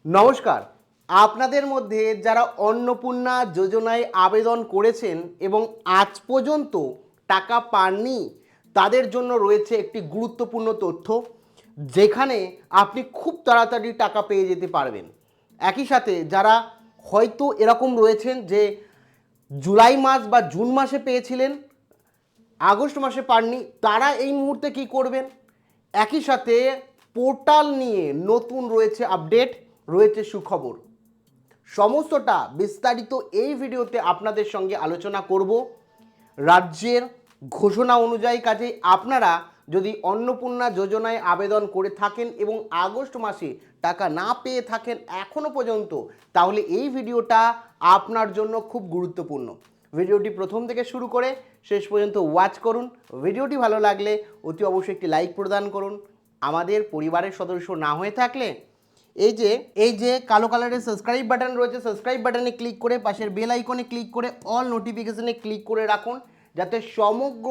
নমস্কার। আপনাদের মধ্যে যারা অন্নপূর্ণা যোজনায় আবেদন করেছেন এবং আজ পর্যন্ত টাকা পাননি, তাদের জন্য রয়েছে একটি গুরুত্বপূর্ণ তথ্য, যেখানে আপনি খুব তাড়াতাড়ি টাকা পেয়ে যেতে পারবেন। একই সাথে যারা হয়তো এরকম রয়েছেন যে জুলাই মাস বা জুন মাসে পেয়েছিলেন, আগস্ট মাসে পাননি, তারা এই মুহূর্তে কি করবেন? একই সাথে পোর্টাল নিয়ে নতুন রয়েছে আপডেট, রয়েছে সুখবর। সমস্তটা বিস্তারিত এই ভিডিওতে আপনাদের সঙ্গে আলোচনা করব। রাজ্যের ঘোষণা অনুযায়ী কাজেই আপনারা যদি অন্নপূর্ণা যোজনায় আবেদন করে থাকেন এবং আগস্ট মাসে টাকা না পেয়ে থাকেন এখনও পর্যন্ত, তাহলে এই ভিডিওটা আপনার জন্য খুব গুরুত্বপূর্ণ। ভিডিওটি প্রথম থেকে শুরু করে শেষ পর্যন্ত ওয়াচ করুন। ভিডিওটি ভালো লাগলে অতি অবশ্যই একটি লাইক প্রদান করুন। আমাদের পরিবারের সদস্য না হয়ে থাকলে এই যে কালো কালারের সাবস্ক্রাইব বাটন রয়েছে, সাবস্ক্রাইব বাটনে ক্লিক করে পাশের বেল আইকনে ক্লিক করে অল নোটিফিকেশনে ক্লিক করে রাখুন, যাতে সমগ্র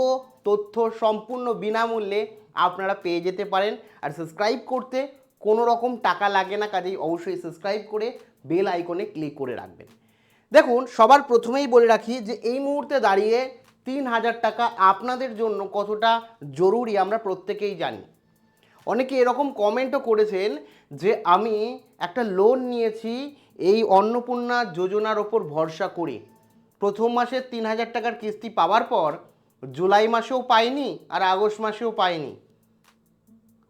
তথ্য সম্পূর্ণ বিনামূল্যে আপনারা পেয়ে যেতে পারেন। আর সাবস্ক্রাইব করতে কোনো রকম টাকা লাগে না, কাজেই অবশ্যই সাবস্ক্রাইব করে বেল আইকনে ক্লিক করে রাখবেন। দেখুন, সবার প্রথমেই বলে রাখি যে এই মুহূর্তে দাঁড়িয়ে ৩,০০০ টাকা আপনাদের জন্য কতটা জরুরি আমরা প্রত্যেকেই জানি। অনেকে এরকম কমেন্টও করেছেন যে আমি একটা লোন নিয়েছি এই অন্নপূর্ণা যোজনার ওপর ভরসা করে, প্রথম মাসে ৩,০০০ টাকার কিস্তি পাওয়ার পর জুলাই মাসেও পাইনি আর আগস্ট মাসেও পাইনি।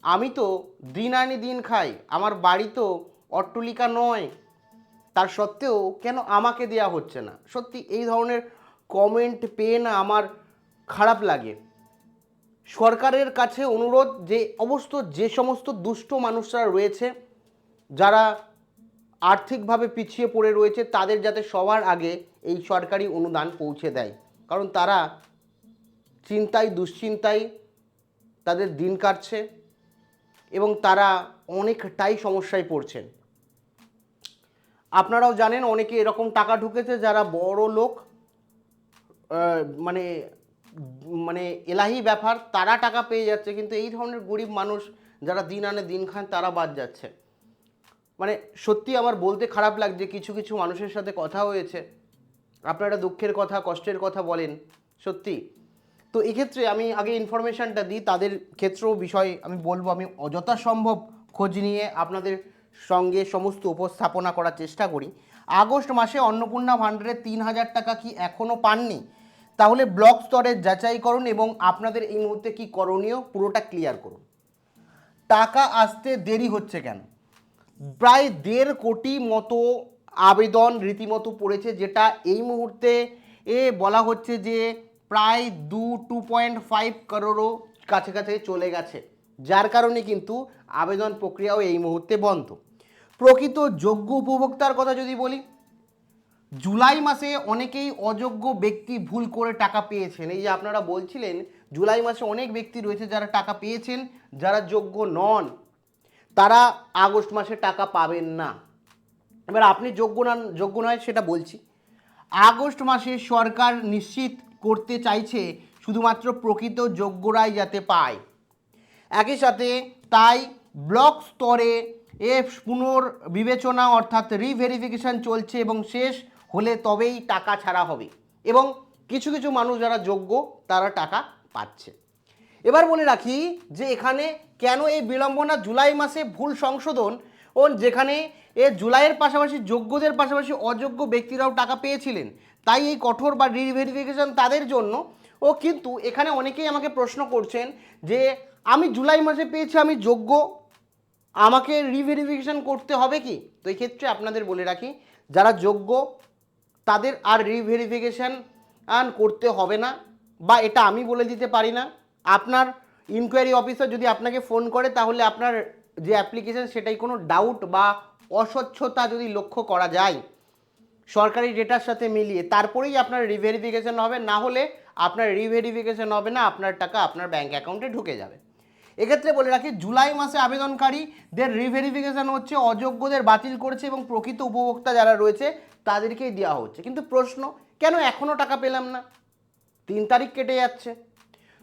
আমি তো দিন আনি দিন খাই, আমার বাড়ি তো অট্টালিকা নয়, তার সত্ত্বেও কেন আমাকে দেওয়া হচ্ছে না? সত্যি এই ধরনের কমেন্ট পেয়ে না আমার খারাপ লাগে। সরকারের কাছে অনুরোধ যে সমস্ত দুষ্ট মানুষরা রয়েছে, যারা আর্থিকভাবে পিছিয়ে পড়ে রয়েছে, তাদের যাতে সবার আগে এই সরকারি অনুদান পৌঁছে দেয়, কারণ তারা চিন্তায় দুশ্চিন্তায় তাদের দিন কাটছে এবং তারা অনেকটাই সমস্যায় পড়ছেন। আপনারাও জানেন অনেকে এরকম টাকা ঢুকেছে যারা বড় লোক, মানে মানে এলাহি ব্যাপার, তারা টাকা পেয়ে যাচ্ছে, কিন্তু এই ধরনের গরিব মানুষ যারা দিন আনে দিন খান তারা বাদ যাচ্ছে। মানে সত্যি আমার বলতে খারাপ লাগছে, কিছু কিছু মানুষের সাথে কথা হয়েছে, আপনারা দুঃখের কথা কষ্টের কথা বলেন সত্যি। তো এক্ষেত্রে আমি আগে ইনফরমেশানটা দিই, তাদের ক্ষেত্রেও বিষয় আমি বলবো, আমি যথাসম্ভব খোঁজ নিয়ে আপনাদের সঙ্গে সমস্ত উপস্থাপনা করার চেষ্টা করি। আগস্ট মাসে অন্নপূর্ণা ভাণ্ডারে ৩,০০০ টাকা কি এখনও পাননি? তাহলে ব্লক স্তরে যাচাই করুন এবং আপনাদের এই মুহূর্তে কি করণীয় পুরোটা ক্লিয়ার করুন। টাকা আসতে দেরি হচ্ছে কেন? প্রায় ১.৫ কোটি মতো আবেদন রীতিমতো পড়েছে, যেটা এই মুহূর্তে বলা হচ্ছে যে প্রায় 2.5 করোড়ও কাছাকাছি চলে গেছে, যার কারণে কিন্তু আবেদন প্রক্রিয়াও এই মুহূর্তে বন্ধ। প্রকৃত যোগ্য উপভোক্তার কথা যদি বলি, জুলাই মাসে অনেকেই অযোগ্য ব্যক্তি ভুল করে টাকা পেয়েছেন। এই যে আপনারা বলছিলেন জুলাই মাসে অনেক ব্যক্তি রয়েছে যারা টাকা পেয়েছেন, যারা যোগ্য নন তারা আগস্ট মাসে টাকা পাবেন না। এবার আপনি যোগ্য নয় সেটা বলছি। আগস্ট মাসে সরকার নিশ্চিত করতে চাইছে শুধুমাত্র প্রকৃত যোগ্যরাই যাতে পায়। একই সাথে তাই ব্লক স্তরে পুনর্বিবেচনা অর্থাৎ রিভেরিফিকেশান চলছে এবং শেষ হলে তবেই টাকা ছাড়া হবে, এবং কিছু কিছু মানুষ যারা যোগ্য তারা টাকা পাচ্ছে। এবার বলে রাখি যে এখানে কেন এই বিড়ম্বনা, জুলাই মাসে ভুল সংশোধন ও যেখানে জুলাইয়ের পাশাপাশি যোগ্যদের পাশাপাশি অযোগ্য ব্যক্তিরাও টাকা পেয়েছিলেন, তাই এই কঠোর বা রিভেরিফিকেশন তাদের জন্য। ও কিন্তু এখানে অনেকেই আমাকে প্রশ্ন করছেন যে আমি জুলাই মাসে পেয়েছি, আমি যোগ্য, আমাকে রিভেরিফিকেশন করতে হবে কি? তো এই ক্ষেত্রে আপনাদের বলে রাখি, যারা যোগ্য তাদের আর রিভেরিফিকেশান করতে হবে না, বা এটা আমি বলে দিতে পারি না। আপনার ইনকোয়ারি অফিসার যদি আপনাকে ফোন করে, তাহলে আপনার যে অ্যাপ্লিকেশান সেটাই কোনো ডাউট বা অস্বচ্ছতা যদি লক্ষ্য করা যায় সরকারি ডেটার সাথে মিলিয়ে, তারপরেই আপনার রিভেরিফিকেশান হবে, না হলে আপনার রিভেরিফিকেশান হবে না, আপনার টাকা আপনার ব্যাঙ্ক অ্যাকাউন্টে ঢুকে যাবে। এক্ষেত্রে বলে রাখি, জুলাই মাসে আবেদনকারীদের রিভেরিফিকেশান হচ্ছে, অযোগ্যদের বাতিল করেছে এবং প্রকৃত উপভোক্তা যারা রয়েছে তাদেরকেই দেওয়া হচ্ছে। কিন্তু প্রশ্ন, কেন এখনও টাকা পেলাম না? ৩ তারিখ কেটে যাচ্ছে।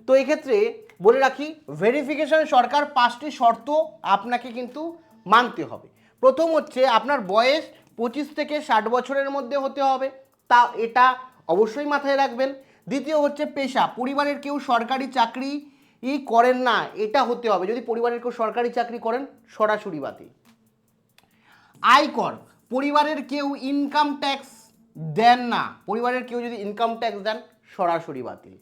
তো এক্ষেত্রে বলে রাখি, ভেরিফিকেশান সরকার 5টি শর্ত আপনাকে কিন্তু মানতে হবে। প্রথম হচ্ছে আপনার বয়স 25 থেকে 60 বছরের মধ্যে হতে হবে, তা এটা অবশ্যই মাথায় রাখবেন। দ্বিতীয় হচ্ছে পেশা, পরিবারের কেউ সরকারি চাকরি করেন না, এটা হতে হবে। যদি পরিবারের কেউ সরকারি চাকরি করেন সরাসরি বাতিল। আয়কর, পরিবারের কেউ ইনকাম ট্যাক্স দেন না, পরিবারের কেউ যদি ইনকাম ট্যাক্স দেন সরাসরি বাতিল।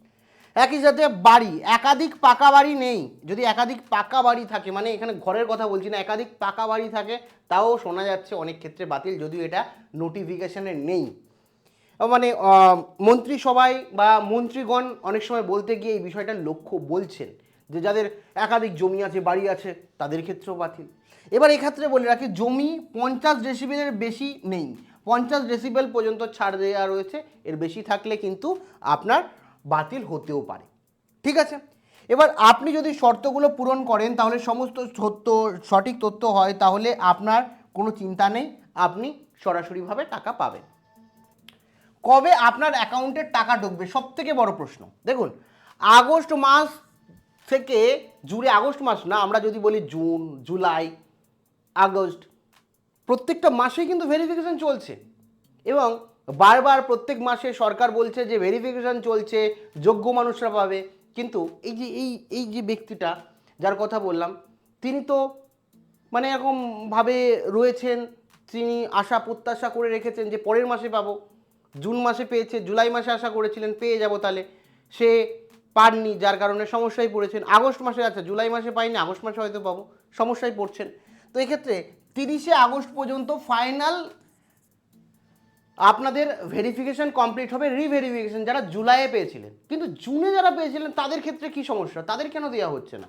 একই সাথে বাড়ি, একাধিক পাকা বাড়ি নেই, যদি একাধিক পাকা বাড়ি থাকে, মানে এখানে ঘরের কথা বলছি না, একাধিক পাকা বাড়ি থাকে তাও শোনা যাচ্ছে অনেক ক্ষেত্রে বাতিল, যদিও এটা নোটিফিকেশনে নেই। মানে মন্ত্রিসভায় বা মন্ত্রীগণ অনেক সময় বলতে গিয়ে এই বিষয়টা লক্ষ্য বলছেন যে যাদের একাধিক জমি আছে, বাড়ি আছে, তাদের ক্ষেত্রেও বাতিল। এবার এক্ষেত্রে বলে রাখি, জমি 50 ডেসিবেলের বেশি নেই, 50 ডেসিবেল পর্যন্ত ছাড় দেওয়া রয়েছে, এর বেশি থাকলে কিন্তু আপনার বাতিল হতেও পারে। ঠিক আছে, এবার আপনি যদি শর্তগুলো পূরণ করেন, তাহলে সমস্ত সঠিক তথ্য হয়, তাহলে আপনার কোনো চিন্তা নেই, আপনি সরাসরিভাবে টাকা পাবেন। কবে আপনার অ্যাকাউন্টে টাকা ঢুকবে, সব থেকে বড় প্রশ্ন। দেখুন, আগস্ট মাস থেকে জুড়ে, আগস্ট মাস না, আমরা যদি বলি জুন, জুলাই, আগস্ট, প্রত্যেকটা মাসেই কিন্তু ভেরিফিকেশন চলছে, এবং বারবার প্রত্যেক মাসে সরকার বলছে যে ভেরিফিকেশন চলছে, যোগ্য মানুষরা পাবে। কিন্তু এই যে ব্যক্তিটা যার কথা বললাম, তিনি তো মানে এরকমভাবে রয়েছেন, তিনি আশা প্রত্যাশা করে রেখেছেন যে পরের মাসে পাবো, জুন মাসে পেয়েছে, জুলাই মাসে আশা করেছিলেন পেয়ে যাব, তাহলে সে পাননি, যার কারণে সমস্যায় পড়েছেন। আগস্ট মাসে, আচ্ছা জুলাই মাসে পাইনি, আগস্ট মাসে হয়তো পাবো, সমস্যায় পড়ছেন। তো এক্ষেত্রে 30শে আগস্ট পর্যন্ত ফাইনাল আপনাদের ভেরিফিকেশন কমপ্লিট হবে, রিভেরিফিকেশন যারা জুলাইয়ে পেয়েছিলেন। কিন্তু জুনে যারা পেয়েছিলেন তাদের ক্ষেত্রে কি সমস্যা, তাদের কেন দেওয়া হচ্ছে না,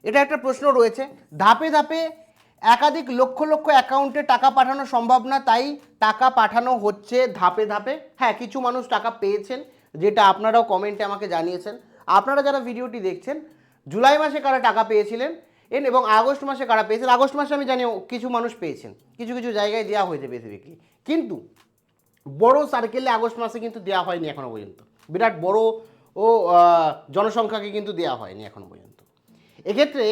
এটা একটা প্রশ্ন রয়েছে। ধাপে ধাপে একাধিক লক্ষ লক্ষ অ্যাকাউন্টে টাকা পাঠানো সম্ভব না, তাই টাকা পাঠানো হচ্ছে ধাপে ধাপে। হ্যাঁ, কিছু মানুষ টাকা পেয়েছেন, যেটা আপনারাও কমেন্টে আমাকে জানিয়েছেন। আপনারা যারা ভিডিওটি দেখছেন, জুলাই মাসে কারা টাকা পেয়েছিলেন এবং আগস্ট মাসে কারা পেয়েছেন, আগস্ট মাসে আমি জানি কিছু মানুষ পেয়েছেন, কিছু কিছু জায়গায় দেওয়া হয়েছে বেসিক্যালি, কিন্তু বড় সার্কেলে আগস্ট মাসে কিন্তু দেওয়া হয়নি এখনও পর্যন্ত, বিরাট বড় ও জনসংখ্যাকে কিন্তু দেওয়া হয়নি এখনও পর্যন্ত। এক্ষেত্রে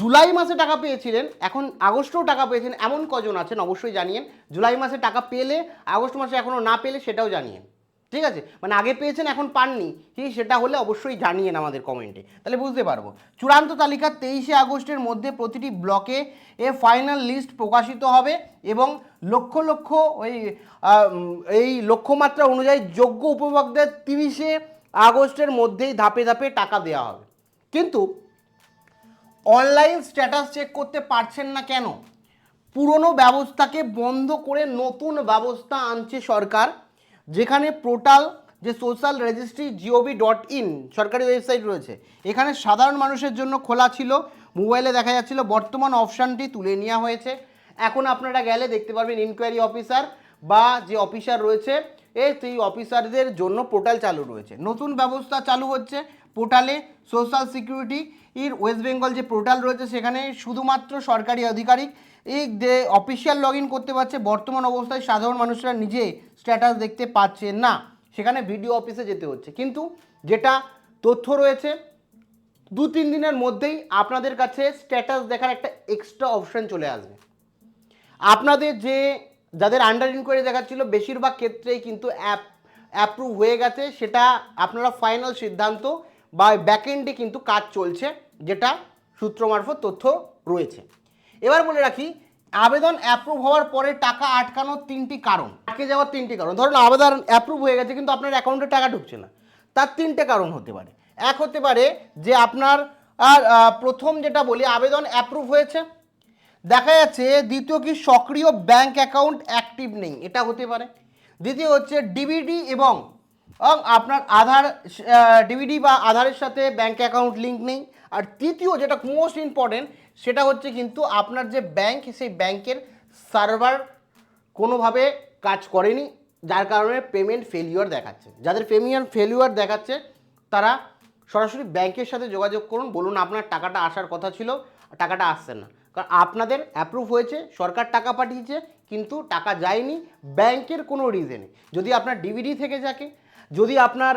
জুলাই মাসে টাকা পেয়েছিলেন, এখন আগস্টেও টাকা পেয়েছেন, এমন কজন আছেন অবশ্যই জানিয়েন। জুলাই মাসে টাকা পেলে আগস্ট মাসে এখনও না পেলে সেটাও জানিয়েন। ঠিক আছে, মানে আগে পেয়েছেন এখন পাননি, ঠিক সেটা হলে অবশ্যই জানিয়েন আমাদের কমেন্টে, তাহলে বুঝতে পারবো। চূড়ান্ত তালিকা 23শে আগস্টের মধ্যে প্রতিটি ব্লকে ফাইনাল লিস্ট প্রকাশিত হবে, এবং লক্ষ লক্ষ এই লক্ষ্যমাত্রা অনুযায়ী যোগ্য উপভোক্তাদের 30শে আগস্টের মধ্যেই ধাপে ধাপে টাকা দেওয়া হবে। কিন্তু অনলাইন স্ট্যাটাস চেক করতে পারছেন না কেন? পুরনো ব্যবস্থাকে বন্ধ করে নতুন ব্যবস্থা আনছে সরকার, যেখানে পোর্টাল, যে সোশ্যাল রেজিস্ট্রি gov.in সরকারি ওয়েবসাইট রয়েছে, এখানে সাধারণ মানুষের জন্য খোলা ছিল, মোবাইলে দেখা যাচ্ছিল, বর্তমান অপশানটি তুলে নেওয়া হয়েছে। এখন আপনারা গেলে দেখতে পারবেন ইনকোয়ারি অফিসার বা যে অফিসার রয়েছে, সেই অফিসারদের জন্য পোর্টাল চালু রয়েছে। নতুন ব্যবস্থা চালু হচ্ছে পোর্টালে, সোশ্যাল সিকিউরিটি ওয়েস্ট বেঙ্গল যে পোর্টাল রয়েছে, সেখানে শুধুমাত্র সরকারি আধিকারিক এই যে অফিসিয়াল লগ ইন করতে পারছে। বর্তমান অবস্থায় সাধারণ মানুষরা নিজে স্ট্যাটাস দেখতে পাচ্ছে না, সেখানে ভিডিও অফিসে যেতে হচ্ছে। কিন্তু যেটা তথ্য রয়েছে, 2-3 দিনের মধ্যেই আপনাদের কাছে স্ট্যাটাস দেখার একটা এক্সট্রা অপশান চলে আসবে। আপনাদের যাদের আন্ডার ইনকোয়ারি দেখাচ্ছিল, বেশিরভাগ ক্ষেত্রেই কিন্তু অ্যাপ্রুভ হয়ে গেছে, সেটা আপনারা ফাইনাল সিদ্ধান্ত বা ব্যাকএন্ডে কিন্তু কাজ চলছে, যেটা সূত্র মারফত তথ্য রয়েছে। এবার বলে রাখি, আবেদন অ্যাপ্রুভ হওয়ার পরে টাকা আটকানোর 3টি কারণ, আটকে যাওয়ার 3টি কারণ। ধরুন আবেদন অ্যাপ্রুভ হয়ে গেছে কিন্তু আপনার অ্যাকাউন্টে টাকা ঢুকছে না, তার 3টে কারণ হতে পারে। এক হতে পারে যে আপনার প্রথম যেটা বলি, আবেদন অ্যাপ্রুভ হয়েছে, দেখা যাচ্ছে দ্বিতীয় কি সক্রিয় ব্যাংক অ্যাকাউন্ট অ্যাক্টিভ নেই, এটা হতে পারে। দ্বিতীয় হচ্ছে ডিবিডি এবং আপনার আধার, ডিবিডি বা আধারের সাথে ব্যাংক অ্যাকাউন্ট লিঙ্ক নেই। আর তৃতীয় যেটা মোস্ট ইম্পর্টেন্ট, সেটা হচ্ছে কিন্তু আপনার যে ব্যাংক, সেই ব্যাংকের সার্ভার কোনোভাবে কাজ করেনি, যার কারণে পেমেন্ট ফেলিওর দেখাচ্ছে। যাদের পেমেন্ট ফেলিওর দেখাচ্ছে তারা সরাসরি ব্যাংকের সাথে যোগাযোগ করুন, বলুন আপনার টাকাটা আসার কথা ছিল, টাকাটা আসছে না। কারণ আপনাদের অ্যাপ্রুভ হয়েছে, সরকার টাকা পাঠিয়েছে, কিন্তু টাকা যায়নি ব্যাংকের কোনো রিজনে। যদি আপনার ডিবিডি থেকে থাকে, যদি আপনার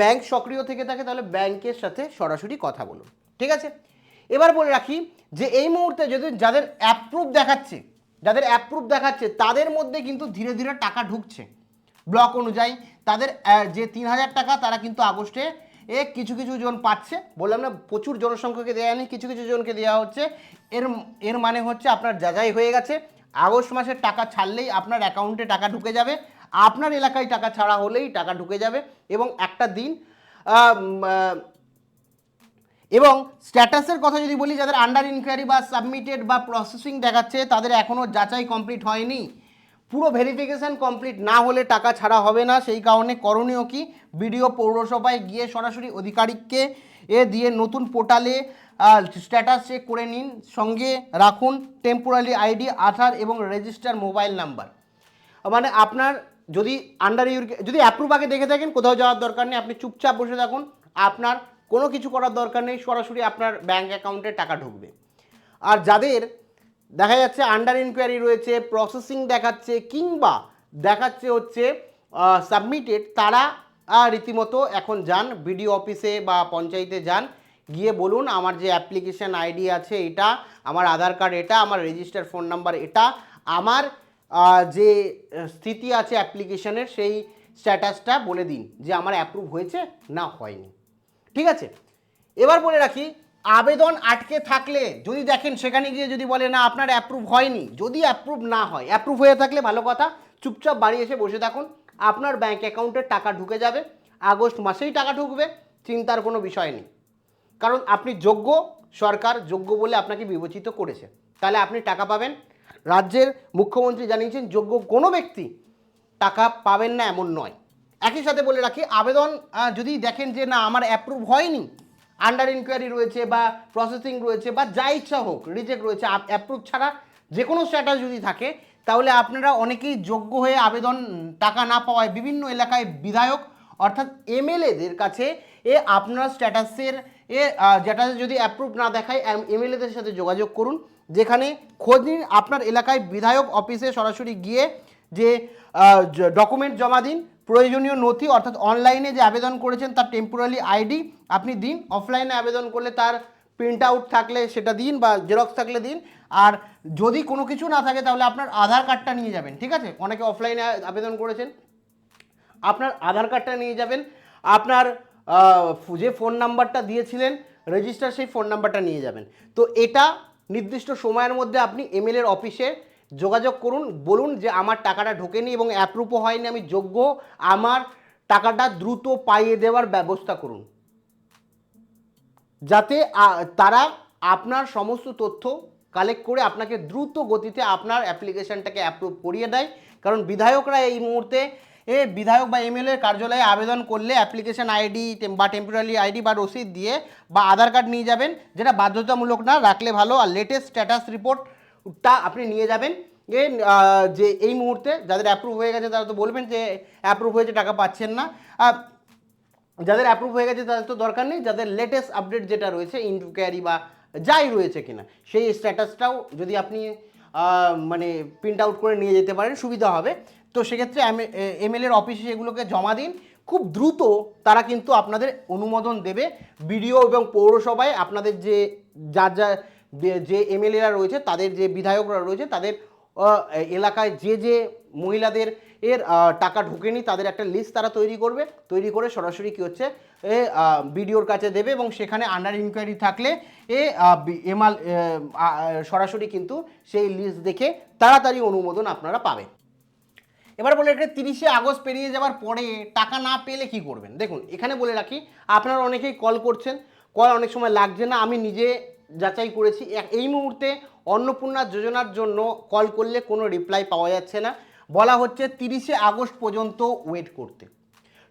ব্যাংক সক্রিয় থেকে থাকে, তাহলে ব্যাংকের সাথে সরাসরি কথা বলুন। ঠিক আছে, এবার বলে রাখি যে এই মুহূর্তে যদি যাদের অ্যাপ্রুভ দেখাচ্ছে তাদের মধ্যে কিন্তু ধীরে ধীরে টাকা ঢুকছে ব্লক অনুযায়ী। তাদের যে 3,000 টাকা তারা কিন্তু আগস্টে কিছু কিছু জন পাচ্ছে, বললাম না প্রচুর জনসংখ্যাকে দেওয়া নেই, কিছু কিছু জনকে দেওয়া হচ্ছে। এর মানে হচ্ছে আপনার যাচাই হয়ে গেছে, আগস্ট মাসের টাকা ছাড়লেই আপনার অ্যাকাউন্টে টাকা ঢুকে যাবে, আপনার এলাকায় টাকা ছাড়া হলেই টাকা ঢুকে যাবে। এবং একটা দিন এবং স্ট্যাটাসের কথা যদি বলি, যাদের আন্ডার ইনকোয়ারি বা সাবমিটেড বা প্রসেসিং দেখাচ্ছে তাদের এখনও যাচাই কমপ্লিট হয়নি, পুরো ভেরিফিকেশান কমপ্লিট না হলে টাকা ছাড়া হবে না। সেই কারণে করণীয় কি, বিডিও পৌরসভায় গিয়ে সরাসরি আধিকারিককে দিয়ে নতুন পোর্টালে স্ট্যাটাস চেক করে নিন, সঙ্গে রাখুন টেম্পোরারি আইডি, আধার এবং রেজিস্টার মোবাইল নাম্বার। মানে আপনার যদি যদি অ্যাপ্রুভ আগে দেখে থাকেন, কোথাও যাওয়ার দরকার নেই, আপনি চুপচাপ বসে থাকুন, আপনার কোনো কিছু করার দরকার নেই, সরাসরি আপনার ব্যাঙ্ক অ্যাকাউন্টে টাকা ঢুকবে। আর যাদের দেখা যাচ্ছে আন্ডার ইনকোয়ারি রয়েছে, প্রসেসিং দেখাচ্ছে কিংবা দেখাচ্ছে হচ্ছে সাবমিটেড, তারা রীতিমতো এখন যান বিডিও অফিসে বা পঞ্চায়েতে যান, গিয়ে বলুন আমার যে অ্যাপ্লিকেশান আইডি আছে এটা, আমার আধার কার্ড এটা, আমার রেজিস্টার ফোন নাম্বার এটা, আমার যে স্থিতি আছে অ্যাপ্লিকেশনের সেই স্ট্যাটাসটা বলে দিন যে আমার অ্যাপ্রুভ হয়েছে না হয়নি। ঠিক আছে, এবার বলে রাখি আবেদন আটকে থাকলে যদি দেখেন সেখানে গিয়ে যদি বলে না আপনার অ্যাপ্রুভ হয়নি, যদি অ্যাপ্রুভ না হয়, অ্যাপ্রুভ হয়ে থাকলে ভালো কথা, চুপচাপ বাড়ি এসে বসে থাকুন, আপনার ব্যাঙ্ক অ্যাকাউন্টে টাকা ঢুকে যাবে, আগস্ট মাসেই টাকা ঢুকবে, চিন্তার কোনো বিষয় নেই। কারণ আপনি যোগ্য, সরকার যোগ্য বলে আপনাকে বিবেচিত করেছে, তাহলে আপনি টাকা পাবেন। রাজ্যের মুখ্যমন্ত্রী জানিয়েছেন যোগ্য কোনো ব্যক্তি টাকা পাবেন না এমন নয়। একই সাথে বলে রাখি আবেদন যদি দেখেন যে না আমার অ্যাপ্রুভ হয়নি, আন্ডার ইনকোয়ারি রয়েছে বা প্রসেসিং রয়েছে বা যা ইচ্ছা হোক রিজেক্ট রয়েছে, অ্যাপ্রুভ ছাড়া যে কোনো স্ট্যাটাস যদি থাকে, তাহলে আপনারা অনেকেই যোগ্য হয়ে আবেদন টাকা না পাওয়ায় বিভিন্ন এলাকায় বিধায়ক অর্থাৎ এমএলএদের কাছে আপনার স্ট্যাটাসের যেটা যদি অ্যাপ্রুভ না দেখায় এমএলএদের সাথে যোগাযোগ করুন, যেখানে খোঁজ নিন আপনার এলাকায় বিধায়ক অফিসে সরাসরি গিয়ে যে ডকুমেন্ট জমা দিন, প্রয়োজনীয় নথি অর্থাৎ অনলাইনে যে আবেদন করেছেন তার টেম্পোরারি আইডি আপনি দিন, অফলাইনে আবেদন করলে তার প্রিন্ট আউট থাকলে সেটা দিন বা জেরক্স থাকলে দিন। আর যদি কোনো কিছু না থাকে তাহলে আপনার আধার কার্ডটা নিয়ে যাবেন। ঠিক আছে, অনেকে অফলাইনে আবেদন করেছেন, আপনার আধার কার্ডটা নিয়ে যাবেন, আপনার যে ফোন নাম্বারটা দিয়েছিলেন রেজিস্টার সেই ফোন নাম্বারটা নিয়ে যাবেন। তো এটা নির্দিষ্ট সময়ের মধ্যে আপনি এমএলএর অফিসে যোগাযোগ করুন, বলুন যে আমার টাকাটা ঢোকেনি এবং অ্যাপ্রুভও হয়নি, আমি যোগ্য, আমার টাকাটা দ্রুত পাইয়ে দেওয়ার ব্যবস্থা করুন, যাতে তারা আপনার সমস্ত তথ্য কালেক্ট করে আপনাকে দ্রুত গতিতে আপনার অ্যাপ্লিকেশানটাকে অ্যাপ্রুভ করিয়ে দেয়। কারণ বিধায়করা এই মুহূর্তে বিধায়ক বা এমএলএ কার্যালয়ে আবেদন করলে অ্যাপ্লিকেশান আইডি বা টেম্পোরারি আইডি বা রসিদ দিয়ে বা আধার কার্ড নিয়ে যাবেন, যেটা বাধ্যতামূলক না, রাখলে ভালো। আর লেটেস্ট স্ট্যাটাস রিপোর্টটা আপনি নিয়ে যাবেন, যে এই মুহূর্তে যাদের অ্যাপ্রুভ হয়ে গেছে তারা তো বলবেন যে অ্যাপ্রুভ হয়েছে টাকা পাচ্ছেন না, যাদের অ্যাপ্রুভ হয়ে গেছে তাদের তো দরকার নেই, যাদের লেটেস্ট আপডেট যেটা রয়েছে ইনকোয়ারি বা যাই রয়েছে কিনা সেই স্ট্যাটাসটাও যদি আপনি মানে প্রিন্ট আউট করে নিয়ে যেতে পারেন সুবিধা হবে। তো সেক্ষেত্রে এমএলএর অফিসে এগুলোকে জমা দিন, খুব দ্রুত তারা কিন্তু আপনাদের অনুমোদন দেবে। বিডিও এবং পৌরসভায় আপনাদের যে এমএলএরা রয়েছে, তাদের যে বিধায়করা রয়েছে, তাদের এলাকায় যে মহিলাদের টাকা ঢোকেনি তাদের একটা লিস্ট তারা তৈরি করে সরাসরি কী হচ্ছে বিডিওর কাছে দেবে, এবং সেখানে আন্ডার ইনকোয়ারি থাকলে সরাসরি কিন্তু সেই লিস্ট দেখে তাড়াতাড়ি অনুমোদন আপনারা পাবেন। এবার বলে এটা 30শে আগস্ট পেরিয়ে যাওয়ার পরে টাকা না পেলে কি করবেন। দেখুন এখানে বলে রাখি আপনারা অনেকেই কল করছেন, কল অনেক সময় লাগছে না, আমি নিজে যাচাই করেছি, এই মুহূর্তে অন্নপূর্ণা যোজনার জন্য কল করলে কোনো রিপ্লাই পাওয়া যাচ্ছে না, বলা হচ্ছে 30শে আগস্ট পর্যন্ত ওয়েট করতে।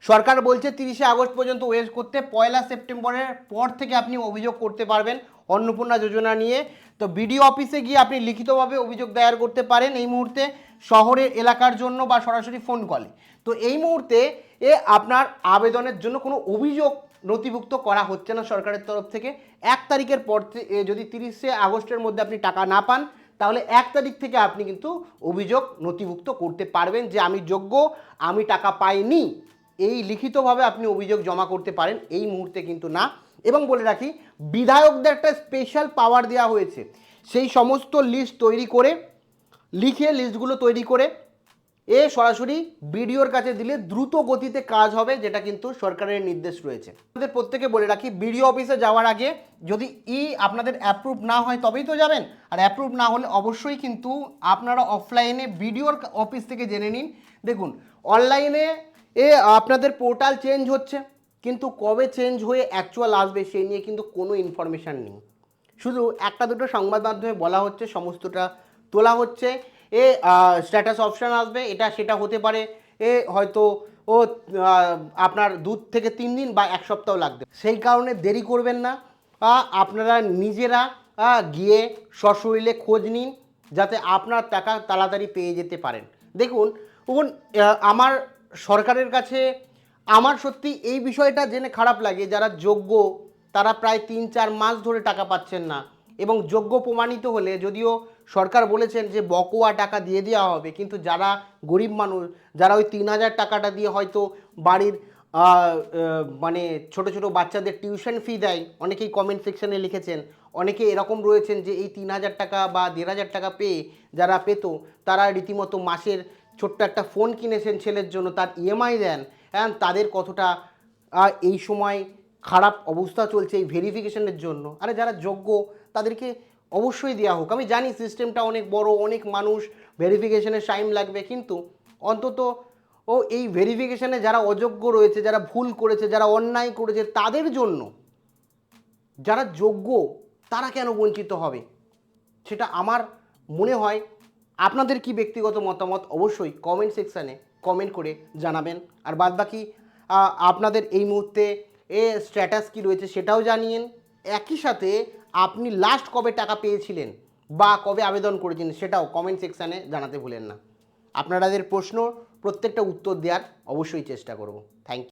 সরকার বলছে 30শে আগস্ট পর্যন্ত ওয়েট করতে, 1 সেপ্টেম্বরের পর থেকে আপনি অভিযোগ করতে পারবেন অন্নপূর্ণা যোজনা নিয়ে। তো বিডিও অফিসে গিয়ে আপনি লিখিতভাবে অভিযোগ দায়ের করতে পারেন এই মুহূর্তে, শহরের এলাকার জন্য বা সরাসরি ফোন কলে। তো এই মুহূর্তে আপনার আবেদনের জন্য কোনো অভিযোগ নথিভুক্ত করা হচ্ছে না সরকারের তরফ থেকে। 1 তারিখের পর যদি 30শে আগস্টের মধ্যে আপনি টাকা না পান, তাহলে 1 তারিখ থেকে আপনি কিন্তু অভিযোগ নথিভুক্ত করতে পারবেন যে আমি যোগ্য, আমি টাকা পাইনি, এই লিখিতভাবে আপনি অভিযোগ জমা করতে পারেন। এই মুহূর্তে কিন্তু না, এবং বলে রাখি বিধায়কদের একটা স্পেশাল পাওয়ার দেওয়া হয়েছে সেই সমস্ত লিস্ট তৈরি করে লিখে লিস্টগুলো তৈরি করে সরাসরি বিডিওর কাছে দিলে দ্রুত গতিতে কাজ হবে, যেটা কিন্তু সরকারের নির্দেশ রয়েছে। আমাদের প্রত্যেকে বলে রাখি বিডিও অফিসে যাওয়ার আগে যদি আপনাদের অ্যাপ্রুভ না হয় তবেই তো যাবেন, আর অ্যাপ্রুভ না হলে অবশ্যই কিন্তু আপনারা অফলাইনে বিডিওর অফিস থেকে জেনে নিন। দেখুন অনলাইনে আপনাদের পোর্টাল চেঞ্জ হচ্ছে, কিন্তু কবে চেঞ্জ হয়ে অ্যাকচুয়াল আসবে সেই নিয়ে কিন্তু কোনো ইনফরমেশান নেই। শুধু একটা দুটো সংবাদ মাধ্যমে বলা হচ্ছে, সমস্তটা তোলা হচ্ছে, স্ট্যাটাস অপশান আসবে, এটা সেটা হতে পারে, হয়তো আপনার 2 থেকে 3 দিন বা 1 সপ্তাহ লাগবে। সেই কারণে দেরি করবেন না, আপনারা নিজেরা গিয়ে সশরীরে খোঁজ নিন যাতে আপনার টাকা তাড়াতাড়ি পেয়ে যেতে পারেন। দেখুন আমার সরকারের কাছে আমার সত্যি এই বিষয়টা জেনে খারাপ লাগে, যারা যোগ্য তারা প্রায় 3-4 মাস ধরে টাকা পাচ্ছেন না, এবং যোগ্য প্রমাণিত হলে যদিও সরকার বলেছেন যে বকেয়া টাকা দিয়ে দেওয়া হবে, কিন্তু যারা গরিব মানুষ, যারা ওই 3,000 টাকাটা দিয়ে হয়তো বাড়ির মানে ছোট ছোট বাচ্চাদের টিউশন ফি দেয়, অনেকেই কমেন্ট সেকশনে লিখেছেন, অনেকে এরকম রয়েছেন যে এই 3,000 টাকা বা 1,500 টাকা পেয়ে যারা পেত তারা রীতিমতো মাসের ছোট্ট একটা ফোন কিনেছেন ছেলের জন্য, তার ইএমআই দেন, হ্যাঁ তাদের কতটা এই সময় খারাপ অবস্থা চলছে এই ভেরিফিকেশনের জন্য। আরে যারা যোগ্য তাদেরকে অবশ্যই দেওয়া হোক। আমি জানি সিস্টেমটা অনেক বড়, অনেক মানুষ, ভেরিফিকেশনের টাইম লাগবে, কিন্তু অন্তত এই ভেরিফিকেশনে যারা অযোগ্য রয়েছে, যারা ভুল করেছে, যারা অন্যায় করেছে তাদের জন্য, যারা যোগ্য তারা কেন বঞ্চিত হবে, সেটা আমার মনে হয়। আপনাদের কি ব্যক্তিগত মতামত অবশ্যই কমেন্ট সেকশানে কমেন্ট করে জানাবেন। আর বাদবাকি আপনাদের এই মুহূর্তে স্ট্যাটাস কি রয়েছে সেটাও জানিয়েন। একই সাথে আপনি লাস্ট কবে টাকা পেয়েছিলেন বা কবে আবেদন করেছেন সেটাও কমেন্ট সেকশানে জানাতে ভুলেন না। আপনাদের প্রশ্ন প্রত্যেকটা উত্তর দেওয়ার অবশ্যই চেষ্টা করব। Thank you.